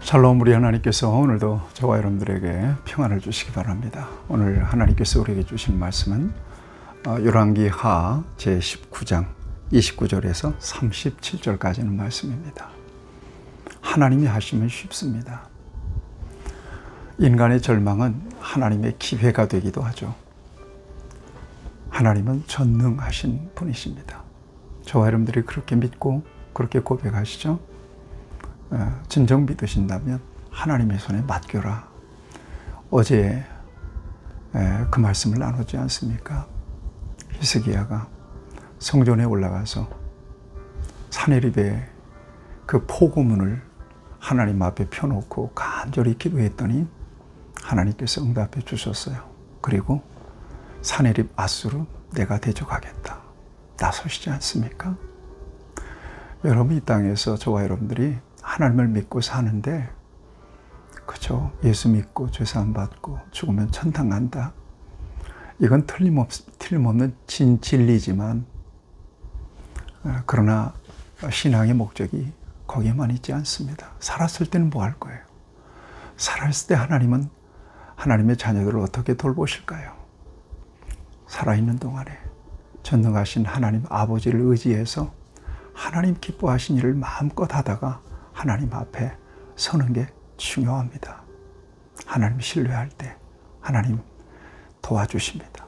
샬롬, 우리 하나님께서 오늘도 저와 여러분들에게 평안을 주시기 바랍니다. 오늘 하나님께서 우리에게 주신 말씀은 열왕기하 제19장 29절에서 37절까지는 말씀입니다. 하나님이 하시면 쉽습니다. 인간의 절망은 하나님의 기회가 되기도 하죠. 하나님은 전능하신 분이십니다. 저와 여러분들이 그렇게 믿고 그렇게 고백하시죠? 진정 믿으신다면 하나님의 손에 맡겨라. 어제 그 말씀을 나누지 않습니까? 히스기야가 성전에 올라가서 사내립의 그 포고문을 하나님 앞에 펴놓고 간절히 기도했더니 하나님께서 응답해 주셨어요. 그리고 사내립 아수르 내가 대적하겠다 나서시지 않습니까? 여러분, 이 땅에서 저와 여러분들이 하나님을 믿고 사는데, 그죠? 예수 믿고 죄사함 받고 죽으면 천당 간다. 이건 틀림없는 진리지만, 그러나 신앙의 목적이 거기에만 있지 않습니다. 살았을 때는 뭐 할 거예요? 살았을 때 하나님은 하나님의 자녀들을 어떻게 돌보실까요? 살아있는 동안에 전능하신 하나님 아버지를 의지해서 하나님 기뻐하신 일을 마음껏 하다가 하나님 앞에 서는 게 중요합니다. 하나님 신뢰할 때 하나님 도와주십니다.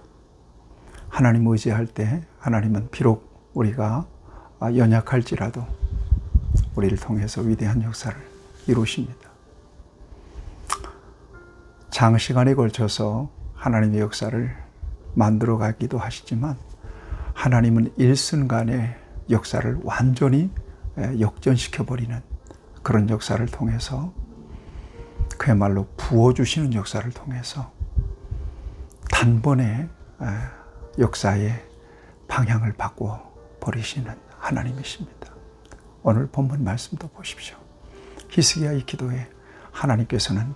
하나님 의지할 때 하나님은 비록 우리가 연약할지라도 우리를 통해서 위대한 역사를 이루십니다. 장시간에 걸쳐서 하나님의 역사를 만들어 가기도 하시지만 하나님은 일순간에 역사를 완전히 역전시켜버리는 그런 역사를 통해서, 그야말로 부어주시는 역사를 통해서 단번에 역사의 방향을 바꿔버리시는 하나님이십니다. 오늘 본문 말씀도 보십시오. 히스기야의 기도에 하나님께서는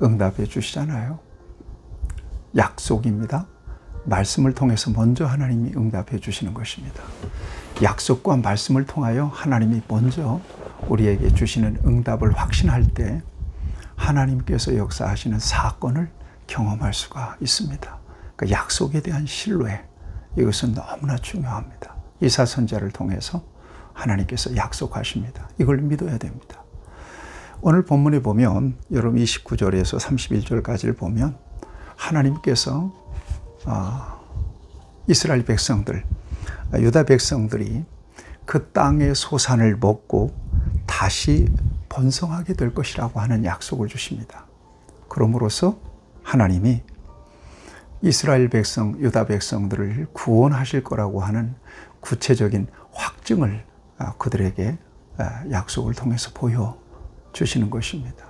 응답해 주시잖아요. 약속입니다. 말씀을 통해서 먼저 하나님이 응답해 주시는 것입니다. 약속과 말씀을 통하여 하나님이 먼저 우리에게 주시는 응답을 확신할 때 하나님께서 역사하시는 사건을 경험할 수가 있습니다. 그 약속에 대한 신뢰, 이것은 너무나 중요합니다. 이사 선지자를 통해서 하나님께서 약속하십니다. 이걸 믿어야 됩니다. 오늘 본문에 보면 여러분 29절에서 31절까지를 보면 하나님께서 이스라엘 백성들, 유다 백성들이 그 땅의 소산을 먹고 다시 번성하게 될 것이라고 하는 약속을 주십니다. 그러므로서 하나님이 이스라엘 백성, 유다 백성들을 구원하실 거라고 하는 구체적인 확증을 그들에게 약속을 통해서 보여주시는 것입니다.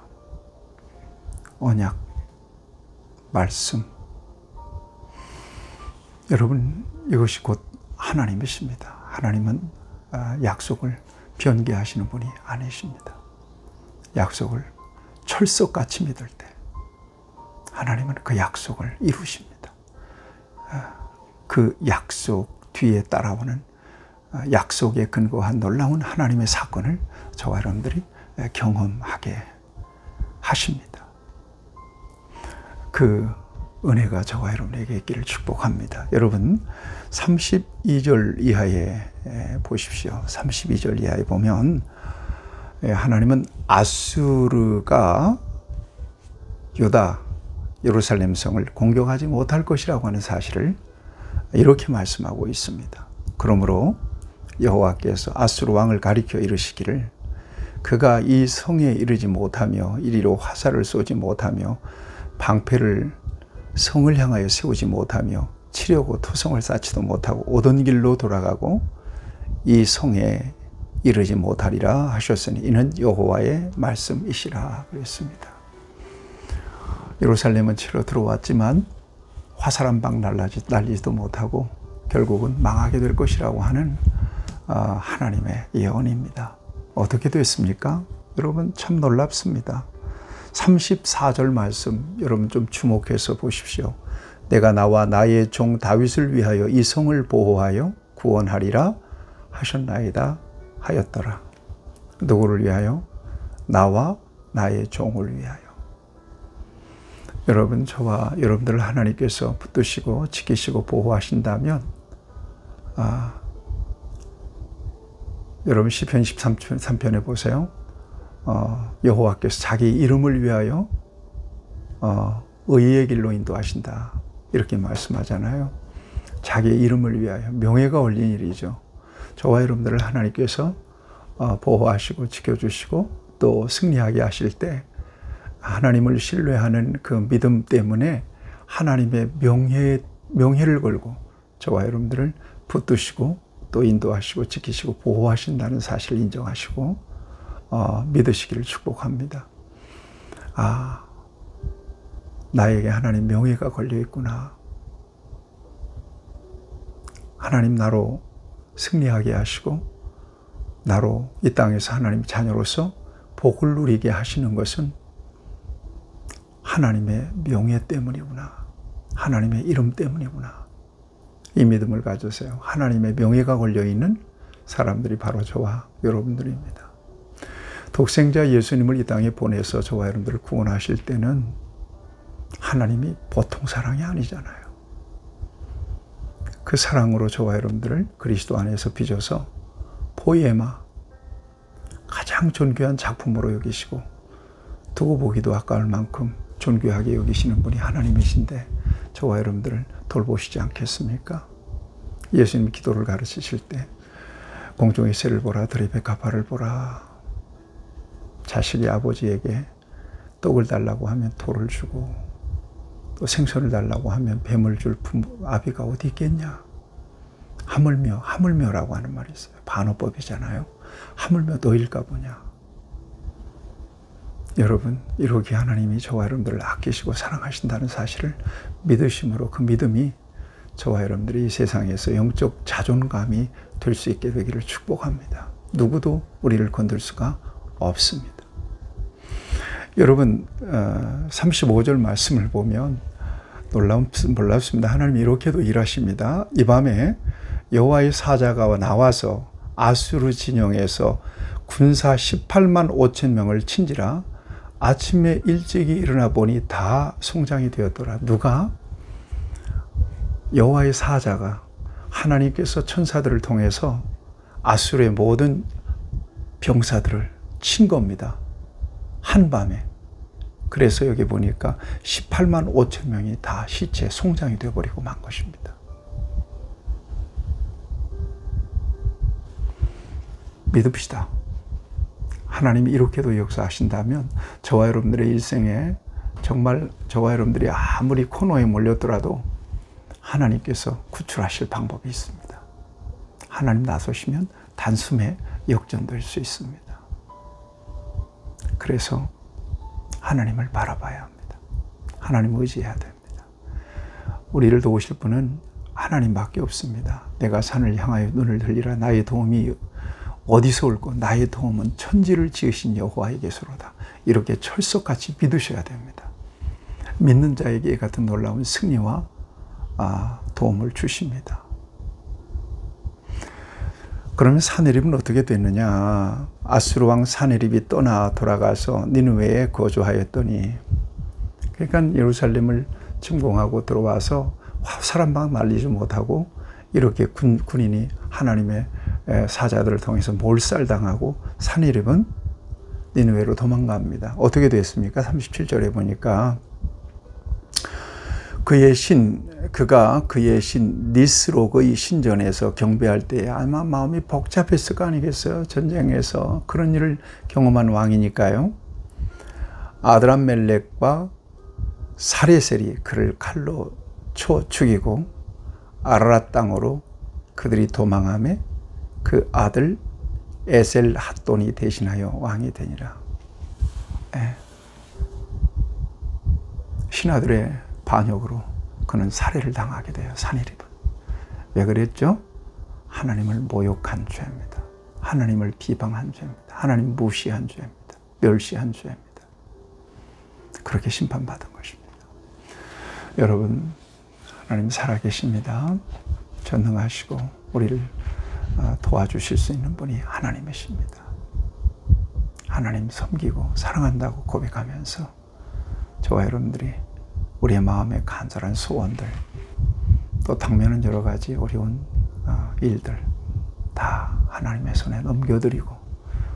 언약, 말씀. 여러분, 이것이 곧 하나님이십니다. 하나님은 약속을 변개하시는 분이 아니십니다. 약속을 철석같이 믿을 때 하나님은 그 약속을 이루십니다. 그 약속 뒤에 따라오는 약속에 근거한 놀라운 하나님의 사건을 저와 여러분들이 경험하게 하십니다. 그 은혜가 저와 여러분에게 있기를 축복합니다. 여러분, 32절 이하에 보십시오. 32절 이하에 보면 하나님은 아수르가 유다, 예루살렘 성을 공격하지 못할 것이라고 하는 사실을 이렇게 말씀하고 있습니다. 그러므로 여호와께서 아수르 왕을 가리켜 이르시기를, 그가 이 성에 이르지 못하며 이리로 화살을 쏘지 못하며 방패를 성을 향하여 세우지 못하며 치려고 토성을 쌓지도 못하고 오던 길로 돌아가고 이 성에 이르지 못하리라 하셨으니 이는 여호와의 말씀이시라 그랬습니다. 예루살렘은 치러 들어왔지만 화살 한 방 날리지도 못하고 결국은 망하게 될 것이라고 하는 하나님의 예언입니다. 어떻게 됐습니까? 여러분, 참 놀랍습니다. 34절 말씀 여러분 좀 주목해서 보십시오. 내가 나와 나의 종 다윗을 위하여 이 성을 보호하여 구원하리라 하셨나이다 하였더라. 누구를 위하여? 나와 나의 종을 위하여. 여러분, 저와 여러분들을 하나님께서 붙드시고 지키시고 보호하신다면 여러분 시편 13편에 보세요. 여호와께서 자기 이름을 위하여 의의 길로 인도하신다, 이렇게 말씀하잖아요. 자기 이름을 위하여, 명예가 올린 일이죠. 저와 여러분들을 하나님께서 보호하시고 지켜주시고 또 승리하게 하실 때 하나님을 신뢰하는 그 믿음 때문에 하나님의 명예를 걸고 저와 여러분들을 붙드시고 또 인도하시고 지키시고 보호하신다는 사실을 인정하시고 믿으시기를 축복합니다. 나에게 하나님 명예가 걸려 있구나. 하나님 나로 승리하게 하시고 나로 이 땅에서 하나님 자녀로서 복을 누리게 하시는 것은 하나님의 명예 때문이구나. 하나님의 이름 때문이구나. 이 믿음을 가지세요. 하나님의 명예가 걸려있는 사람들이 바로 저와 여러분들입니다. 독생자 예수님을 이 땅에 보내서 저와 여러분들을 구원하실 때는 하나님이 보통 사랑이 아니잖아요. 그 사랑으로 저와 여러분들을 그리스도 안에서 빚어서 포에마, 가장 존귀한 작품으로 여기시고 두고 보기도 아까울 만큼 존귀하게 여기시는 분이 하나님이신데 저와 여러분들을 돌보시지 않겠습니까? 예수님이 기도를 가르치실 때 공중의 새를 보라, 들의 백합화를 보라. 자식이 아버지에게 떡을 달라고 하면 돌을 주고 또 생선을 달라고 하면 뱀을 줄 아비가 어디 있겠냐? 하물며라고 하는 말이 있어요. 반어법이잖아요. 하물며 너일까 보냐. 여러분, 이렇게 하나님이 저와 여러분들을 아끼시고 사랑하신다는 사실을 믿으심으로 그 믿음이 저와 여러분들이 이 세상에서 영적 자존감이 될 수 있게 되기를 축복합니다. 누구도 우리를 건들 수가 없습니다. 여러분, 35절 말씀을 보면 놀랍습니다. 하나님이 이렇게도 일하십니다. 이 밤에 여호와의 사자가 나와서 아수르 진영에서 군사 18만 5천 명을 친지라. 아침에 일찍이 일어나 보니 다 송장이 되었더라. 누가? 여호와의 사자가, 하나님께서 천사들을 통해서 아수르의 모든 병사들을 친 겁니다. 한밤에. 그래서 여기 보니까 18만 5천 명이 다 시체 송장이 되어버리고 만 것입니다. 믿읍시다. 하나님이 이렇게도 역사하신다면 저와 여러분들의 일생에 정말 저와 여러분들이 아무리 코너에 몰렸더라도 하나님께서 구출하실 방법이 있습니다. 하나님 나서시면 단숨에 역전될 수 있습니다. 그래서 하나님을 바라봐야 합니다. 하나님을 의지해야 됩니다. 우리를 도우실 분은 하나님밖에 없습니다. 내가 산을 향하여 눈을 들리라. 나의 도움이 어디서 올고 나의 도움은 천지를 지으신 여호와에게서로다. 이렇게 철석같이 믿으셔야 됩니다. 믿는 자에게 같은 놀라운 승리와 도움을 주십니다. 그러면 사네립은 어떻게 됐느냐? 아수르 왕 사네립이 떠나 돌아가서 니느웨에 거주하였더니, 그러니까 예루살렘을 침공하고 들어와서 사람방 날리지 못하고 이렇게 군인이 하나님의 사자들을 통해서 몰살당하고 사네립은 니느웨로 도망갑니다. 어떻게 됐습니까? 37절에 보니까 그가 그의 신 니스록의 신전에서 경배할 때 아마 마음이 복잡했을 거 아니겠어요? 전쟁에서 그런 일을 경험한 왕이니까요. 아드람멜렉과 사레셀이 그를 칼로 쳐 죽이고 아라랏 땅으로 그들이 도망하며 그 아들 에셀 핫돈이 대신하여 왕이 되니라. 신하들의 반역으로 그는 살해를 당하게 돼요. 사네립은. 왜 그랬죠? 하나님을 모욕한 죄입니다. 하나님을 비방한 죄입니다. 하나님 무시한 죄입니다. 멸시한 죄입니다. 그렇게 심판받은 것입니다. 여러분, 하나님 살아계십니다. 전능하시고 우리를 도와주실 수 있는 분이 하나님이십니다. 하나님 섬기고 사랑한다고 고백하면서 저와 여러분들이 우리의 마음의 간절한 소원들, 또 당면은 여러 가지 어려운 일들 다 하나님의 손에 넘겨드리고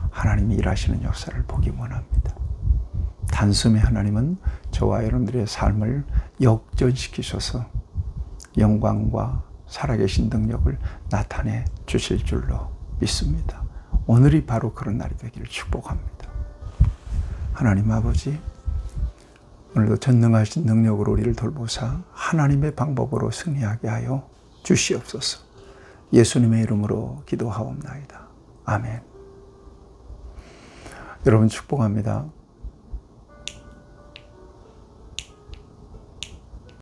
하나님이 일하시는 역사를 보기 원합니다. 단숨에 하나님은 저와 여러분들의 삶을 역전시키셔서 영광과 살아계신 능력을 나타내 주실 줄로 믿습니다. 오늘이 바로 그런 날이 되기를 축복합니다. 하나님 아버지, 오늘도 전능하신 능력으로 우리를 돌보사 하나님의 방법으로 승리하게 하여 주시옵소서. 예수님의 이름으로 기도하옵나이다. 아멘. 여러분 축복합니다.